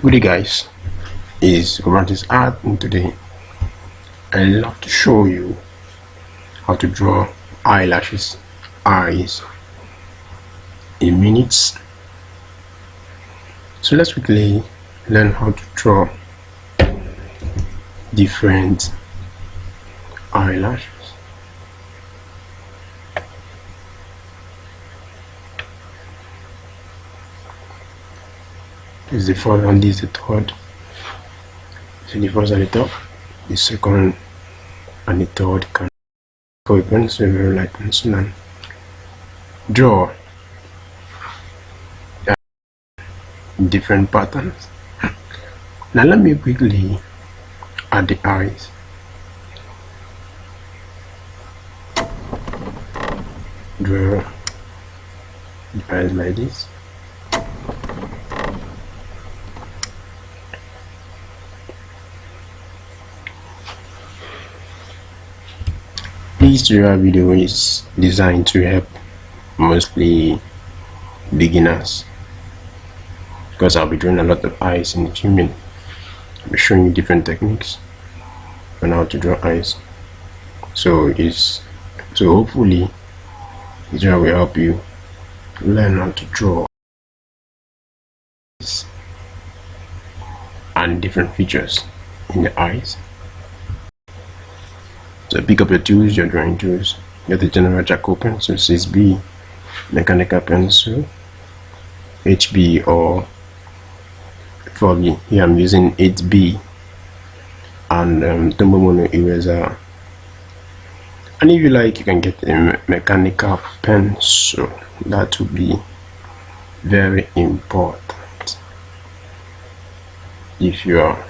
Good day guys, it's COFRANCIS Art, and today I love to show you how to draw eyelashes, eyes in minutes. So let's quickly learn how to draw different eyelashes. This is the first and this is the third. So the first at the top, the second and the third can go with pencil, very light pencil, and draw different patterns. Now let me quickly add the eyes. Draw the eyes like this. This tutorial video is designed to help mostly beginners, because I'll be drawing a lot of eyes in a few minutes. I'll be showing you different techniques on how to draw eyes. So hopefully this tutorial will help you learn how to draw eyes and different features in the eyes. So pick up your tools, your drawing tools. Get the general charcoal pencil 6B, mechanical pencil HB or 4B. Here I'm using 8B, and Tombow mono eraser. And if you like, you can get a mechanical pencil. That would be very important if you are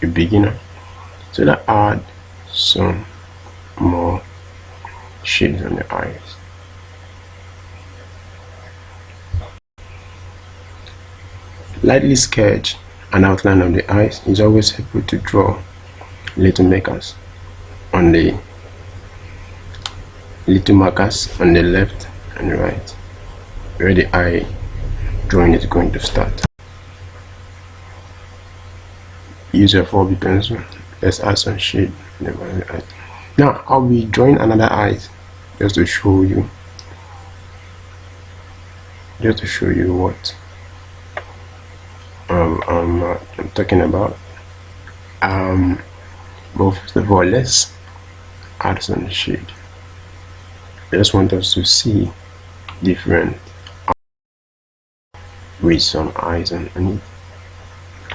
a beginner. So that add some more shades on the eyes. Lightly sketch an outline of the eyes. Is always helpful to draw little markers on the left and the right, where the eye drawing is going to start. Use your 4B pencil. Let's add some shade. Now I'll be drawing another eye just to show you what I'm talking about. But first of all, let's add some shade. I just want us to see different with some eyes underneath,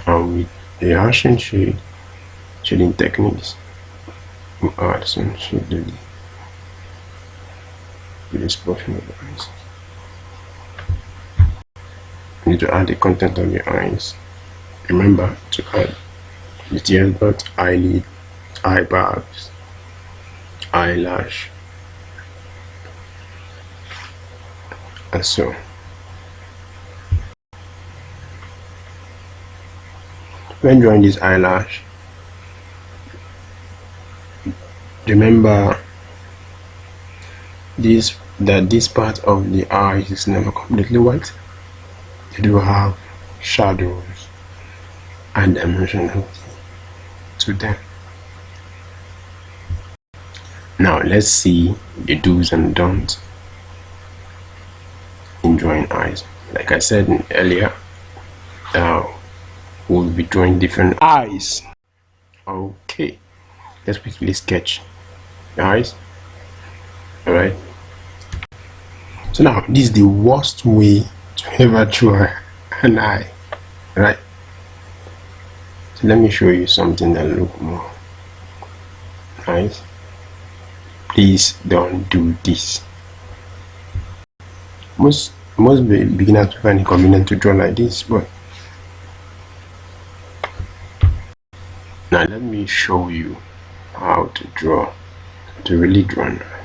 and with the harshing shading techniques, we add some shade to this portion of the eyes. You need to add the content of the eyes. Remember to add the tear dot, eyelid, eyebrows, eyelash, and so. When drawing this eyelash, remember that this part of the eye is never completely white. They do have shadows and dimensionality to them. Now let's see the do's and don'ts in drawing eyes. Like I said earlier, we'll be drawing different eyes. Okay, let's quickly sketch the eyes. Alright, so now this is the worst way to ever draw an eye, right? So let me show you something that look more nice. Please don't do this. Most beginners find it convenient to draw like this, but now let me show you how to really draw an eye.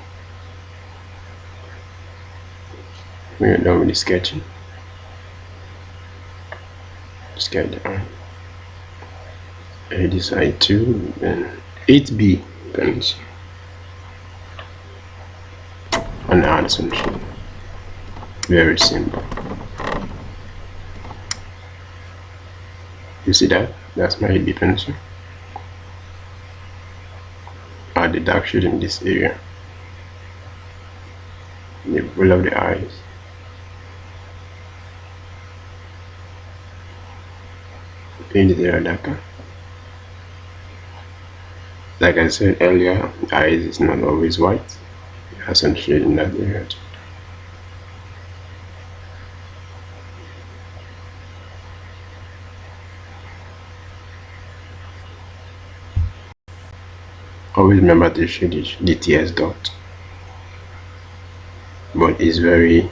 We are done with the sketching. Sketch the eye. This side too, then 8B pencil, and add some shade. Very simple. You see that? That's my HB pencil. Add the dark shade in this area. The below the eyes. Paint the area darker. Like I said earlier, eyes is not always white. It has some shade in that area too. Always remember to shade the TS dot, but it's very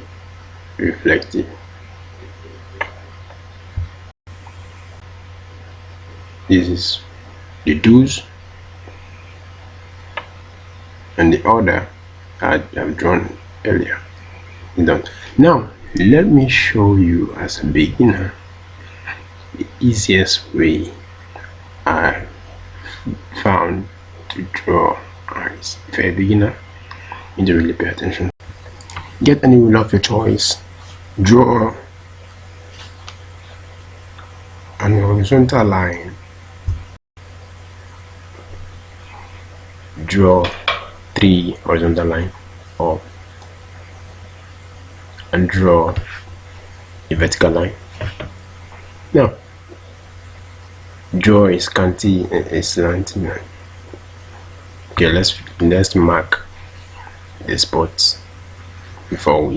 reflective. This is the do's and the order I've drawn earlier. Now let me show you, as a beginner, the easiest way I found to draw eyes. If you're a beginner, you need to really pay attention. Get any rule of your choice, draw an horizontal line, draw 3 horizontal lines up, and draw a vertical line. Now draw a scanty and a slanting line. Okay, let's mark the spots before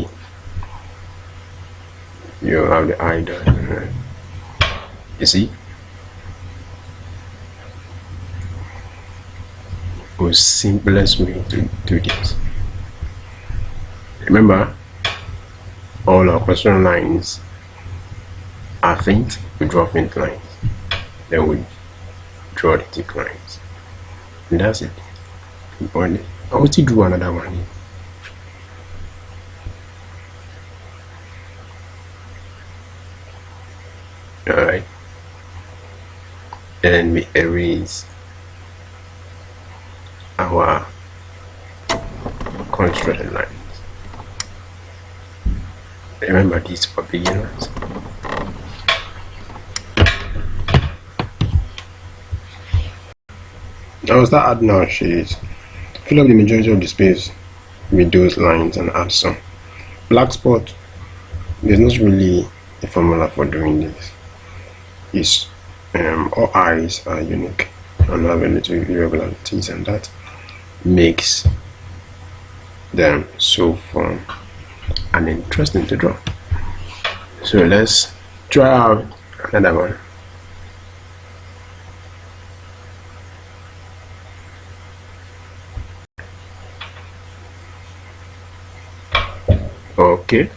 you have the eye done. You see, the simplest way to do this. Remember, all our question lines are faint. We draw faint lines, then we draw the thick lines, and that's it. I will still do another one. Alright, and we erase our constructed lines. Remember, these for beginners. Now start adding our shades. Fill up the majority of the space with those lines and add some. Black spot, there's not really a formula for doing this. It's all eyes are unique and have a little irregularities, and that makes them so fun and interesting to draw. So let's try out another one. Okay,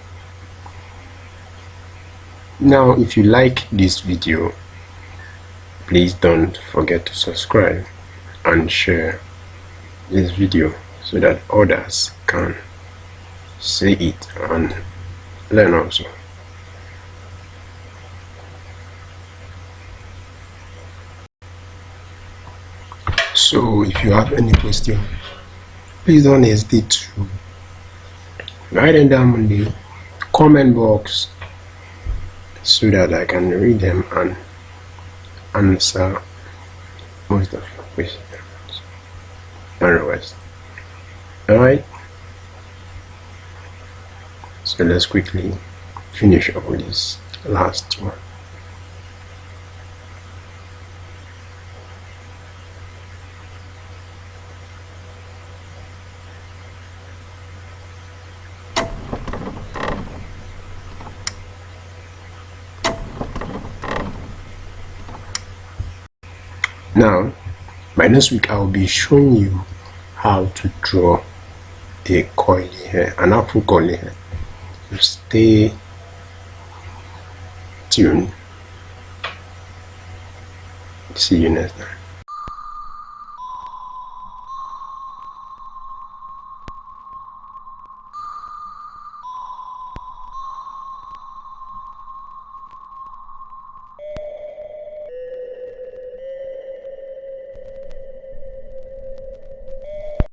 now if you like this video, please don't forget to subscribe and share this video so that others can see it and learn also. So if you have any question, please don't hesitate to write them down in the comment box so that I can read them and answer most of your questions and requests. Alright, so let's quickly finish up with this last one. Now, by next week, I will be showing you how to draw a coily hair, an afro coily hair. So stay tuned. See you next time.